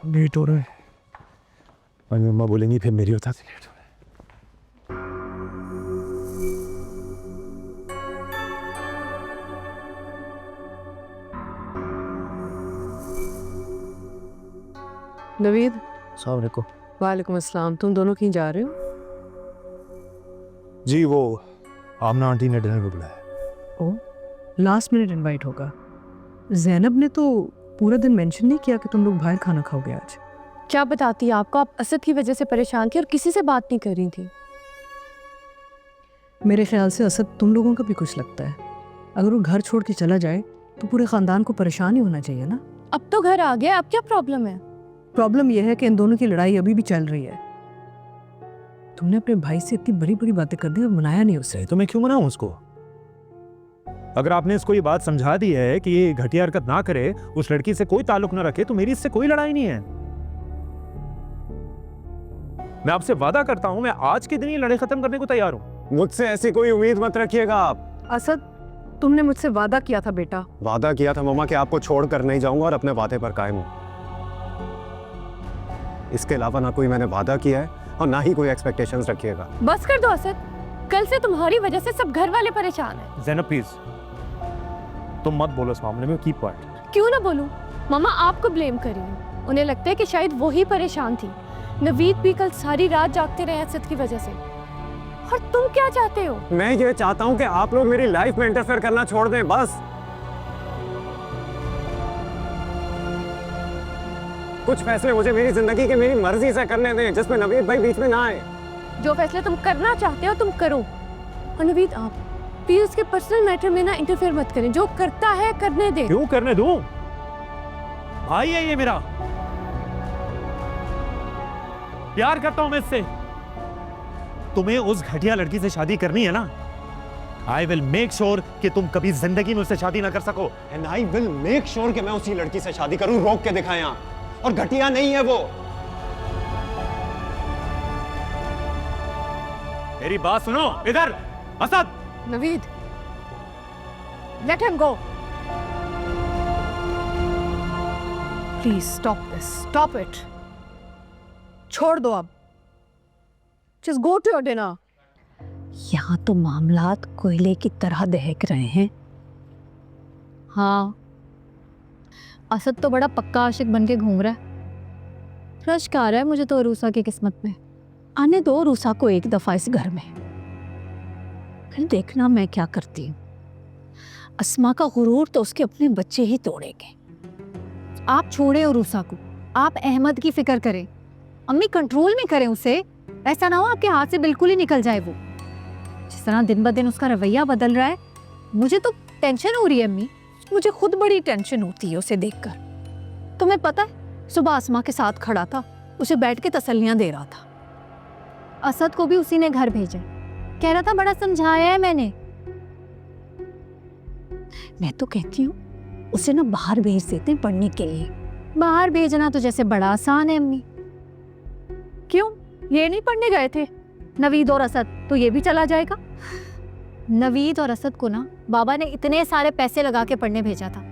Late हो रहा है। और मम्मा बोलेंगी फिर मेरी वजह से लेट हो रहा है। नवीद। अस्सलाम वालेकुम। वालेकुम अस्सलाम। तुम दोनों कहीं जा रहे हो? जी वो आमना आंटी ने डिनर पे बुलाया। ओ, लास्ट मिनट इनवाइट होगा। जैनब ने तो पूरा दिन मेंशन नहीं किया कि तुम लोग बाहर खाना खाओगे आज। क्या बताती आपको, आप असद की वजह से परेशान थी और किसी से बात नहीं कर रही थी। मेरे ख्याल से असद तुम लोगों का भी कुछ लगता है। अगर वो घर छोड़ के चला जाए तो पूरे खानदान को परेशान ही होना चाहिए ना। अब तो घर आ गया, अब क्या प्रॉब्लम है? प्रॉब्लम यह है कि इन दोनों की लड़ाई अभी भी चल रही है। तुमने अपने भाई से इतनी बड़ी बड़ी बातें कर दी और मनाया नहीं उसे। तो मैं क्यों मनाऊं उसको? अगर आपने इसको ये बात समझा दी है कि ये घटिया हरकत ना करे, उस लड़की से कोई ताल्लुक ना रखे, तो मेरी इससे कोई लड़ाई नहीं है। मैं आपसे वादा करता हूं, मैं आज के दिन ही लड़ाई खत्म करने को तैयार हूं। मुझसे ऐसी कोई उम्मीद मत रखिएगा आप। असद, तुमने मुझसे वादा किया था बेटा। वादा किया था मम्मा कि आपको छोड़कर नहीं जाऊंगा और अपने वादे पर कायम हूं। इसके अलावा ना कोई मैंने वादा किया है और ना ही कोई एक्सपेक्टेशंस रखिएगा। बस कर दो असद, कल से तुम्हारी वजह से सब घर वाले परेशान हैं। ज़ैनब प्लीज, तुम मत बोलो इस मामले में, कीप क्वाइट। क्यों ना बोलूं? मामा आपको ब्लेम करिए। उन्हें लगता है कि शायद वही परेशान थी। नवीद भी कल सारी रात जागते रहे असद की वजह से। और तुम क्या चाहते हो? मैं ये चाहता हूं कि आप लोग मेरी लाइफ में इंटरफेयर करना छोड़ दें, बस। कुछ फैसले मुझे मेरी जिंदगी की मेरी मर्जी से करने दें, जिसमें नवीद भाई बीच में ना आए। जो फैसले तुम करना चाहते हो तुम करो। और नवीद, आप प्लीज उसके पर्सनल मैटर में ना इंटरफेयर मत करें। जो करता है करने दे। क्यों करने दूं? भाई है ये मेरा, प्यार करता हूं मैं इससे। तुम्हें उस घटिया लड़की से शादी करनी है ना? आई विल मेक श्योर कि तुम कभी जिंदगी में उससे शादी ना कर सको। And I will make sure कि मैं उसी लड़की से शादी करूं, रोक के दिखाएं आप। और घटिया नहीं है वो। मेरी बात सुनो, इधर Asad. Naveed, let him go. Please stop this, stop it. छोड़ दो अब। Just go to your dinner. यहाँ तो मामलात कोयले की तरह दहक रहे हैं। हाँ, असद तो बड़ा पक्का आशिक बन के घूम रहा है। रश्क आ रहा है मुझे तो रूसा की किस्मत में। आने दो रूसा को एक दफा इस घर में, फिर देखना मैं क्या करती हूँ। अस्मा का गुरूर तो उसके अपने बच्चे ही तोड़ेंगे। आप छोड़े हो रूसा को, आप अहमद की फिक्र करें। अम्मी कंट्रोल में करें उसे, ऐसा ना हो आपके हाथ से बिल्कुल ही निकल जाए वो। जिस तरह दिन ब दिन उसका रवैया बदल रहा है, मुझे तो टेंशन हो रही है अम्मी। मुझे खुद बड़ी टेंशन होती है उसे देखकर। तुम्हें पता है, सुबह अस्मा के साथ खड़ा था, उसे बैठ के तसल्लियां दे रहा था। असद को भी उसी ने घर भेजा, कह रहा था बड़ा समझाया है मैंने। मैं तो कहती हूँ उसे ना बाहर भेज देते हैं पढ़ने के लिए। बाहर भेजना तो जैसे बड़ा आसान है अम्मी। क्यों, ये नहीं पढ़ने गए थे नवीद और असद? तो ये भी चला जाएगा। नवीद और असद को ना बाबा ने इतने सारे पैसे लगा के पढ़ने भेजा था।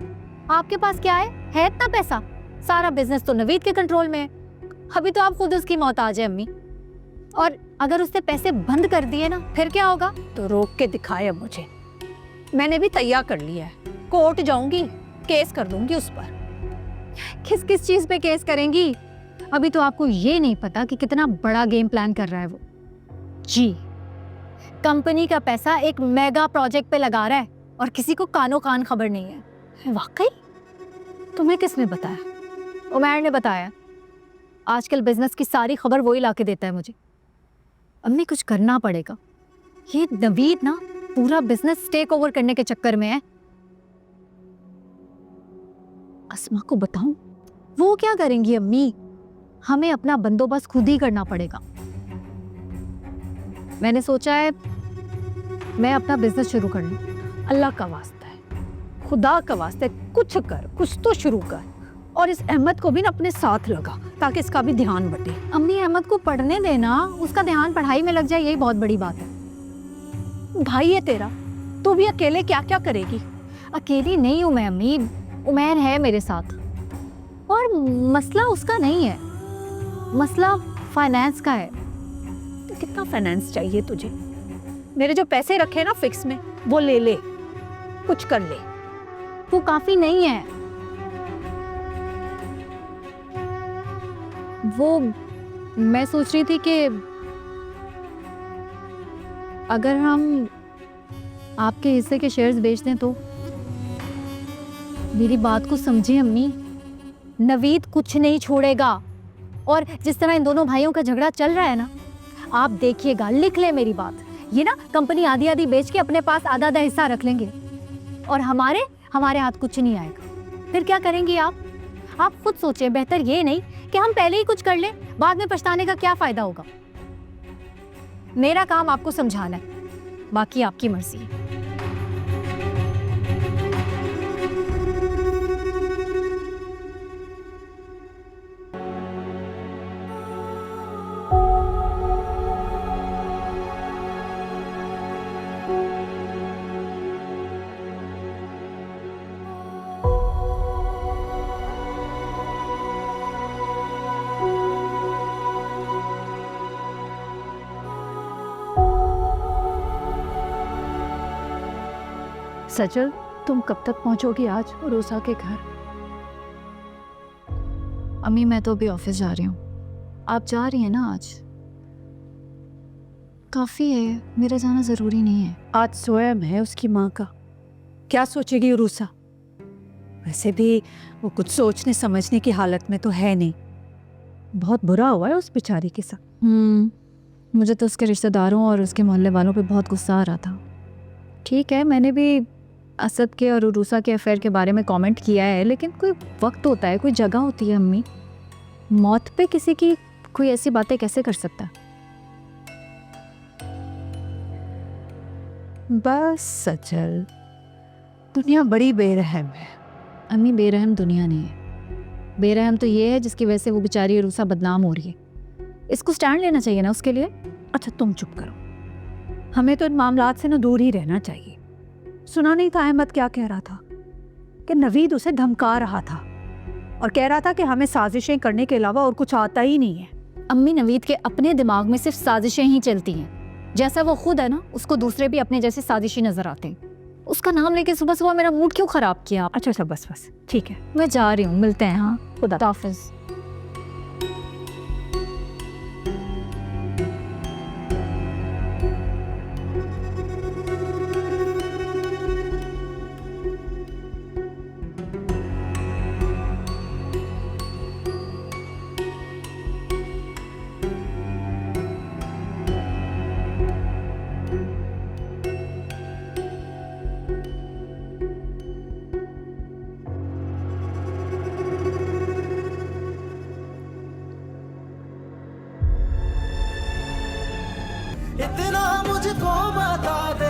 आपके पास क्या है इतना पैसा? सारा बिजनेस तो नवीद के कंट्रोल में है। अभी तो आप खुद उसकी मोहताज है अम्मी। और अगर उसने पैसे बंद कर दिए ना, फिर क्या होगा? तो रोक के दिखाए अब मुझे। मैंने भी तैयार कर लिया है, कोर्ट जाऊंगी, केस कर दूंगी उस पर। किस किस चीज पे केस करेंगी? अभी तो आपको ये नहीं पता कि कितना बड़ा गेम प्लान कर रहा है वो। जी, कंपनी का पैसा एक मेगा प्रोजेक्ट पे लगा रहा है और किसी को कानो कान खबर नहीं है। वाकई? तुम्हें किसने बताया? उमैर ने बताया। आजकल बिजनेस की सारी खबर वही ला के देता है मुझे। अम्मी कुछ करना पड़ेगा। ये नवीद ना पूरा बिजनेस टेक ओवर करने के चक्कर में है। अस्मा को बताऊं? वो क्या करेंगी अम्मी? हमें अपना बंदोबस्त खुद ही करना पड़ेगा। मैंने सोचा है मैं अपना बिजनेस शुरू कर लूं। अल्लाह का वास्ता है, खुदा का वास्ता है, कुछ कर, कुछ तो शुरू कर। और इस अहमद को भी ना अपने साथ लगा ताकि इसका भी ध्यान बटे। अम्मी, अहमद को पढ़ने देना, उसका ध्यान पढ़ाई में लग जाए, यही बहुत बड़ी बात है। भाई है तेरा, तू भी अकेले क्या क्या करेगी? अकेली नहीं हूं मैं अम्मी, उमैर है मेरे साथ। और पर मसला उसका नहीं है, मसला फाइनेंस का है। तो कितना फाइनेंस चाहिए तुझे? मेरे जो पैसे रखे हैं ना फिक्स में, वो ले ले, कुछ कर ले। वो काफी नहीं है। वो मैं सोच रही थी कि अगर हम आपके हिस्से के शेयर्स बेच दें तो। मेरी बात को समझिए अम्मी, नवीद कुछ नहीं छोड़ेगा। और जिस तरह इन दोनों भाइयों का झगड़ा चल रहा है ना, आप देखिएगा, लिख ले मेरी बात, ये ना कंपनी आधी आधी बेच के अपने पास आधा आधा हिस्सा रख लेंगे और हमारे हाथ कुछ नहीं आएगा। फिर क्या करेंगी आप खुद सोचें। बेहतर ये नहीं कि हम पहले ही कुछ कर लें, बाद में पछताने का क्या फायदा होगा। मेरा काम आपको समझाना है, बाकी आपकी मर्जी है। सजल, तुम कब तक पहुंचोगी आज रोसा के घर? अम्मी मैं तो अभी ऑफिस जा रही हूँ। आप जा रही हैं ना आज? काफ़ी है, मेरा जाना ज़रूरी नहीं है। आज स्वयं है उसकी माँ का, क्या सोचेगी रूसा? वैसे भी वो कुछ सोचने समझने की हालत में तो है नहीं। बहुत बुरा हुआ है उस बेचारी के साथ। मुझे तो उसके रिश्तेदारों और उसके मोहल्ले वालों पे बहुत गुस्सा आ रहा था। ठीक है, मैंने भी असद के और उरूसा के अफेयर के बारे में कमेंट किया है, लेकिन कोई वक्त होता है, कोई जगह होती है अम्मी। मौत पे किसी की कोई ऐसी बातें कैसे कर सकता? बस सजल, दुनिया बड़ी बेरहम है। अम्मी बेरहम दुनिया नहीं है, बेरहम तो ये है जिसकी वजह से वो बेचारी उरूसा बदनाम हो रही है। इसको स्टैंड लेना चाहिए ना उसके लिए। अच्छा तुम चुप करो, हमें तो इन मामलात से ना दूर ही रहना चाहिए। सुना नहीं था अहमद क्या कह रहा था कि नवीद उसे धमका रहा था और कह रहा था कि हमें साजिशें करने के अलावा और कुछ आता ही नहीं है। अम्मी, नवीद के अपने दिमाग में सिर्फ साजिशें ही चलती हैं। जैसा वो खुद है ना, उसको दूसरे भी अपने जैसे साजिशी नजर आते हैं। उसका नाम लेके सुबह सुबह मेरा मूड क्यों खराब किया? अच्छा अच्छा बस ठीक है, मैं जा रही हूँ, मिलते हैं। हाँ, खुदा हाफिज। इतना मुझको बता दे।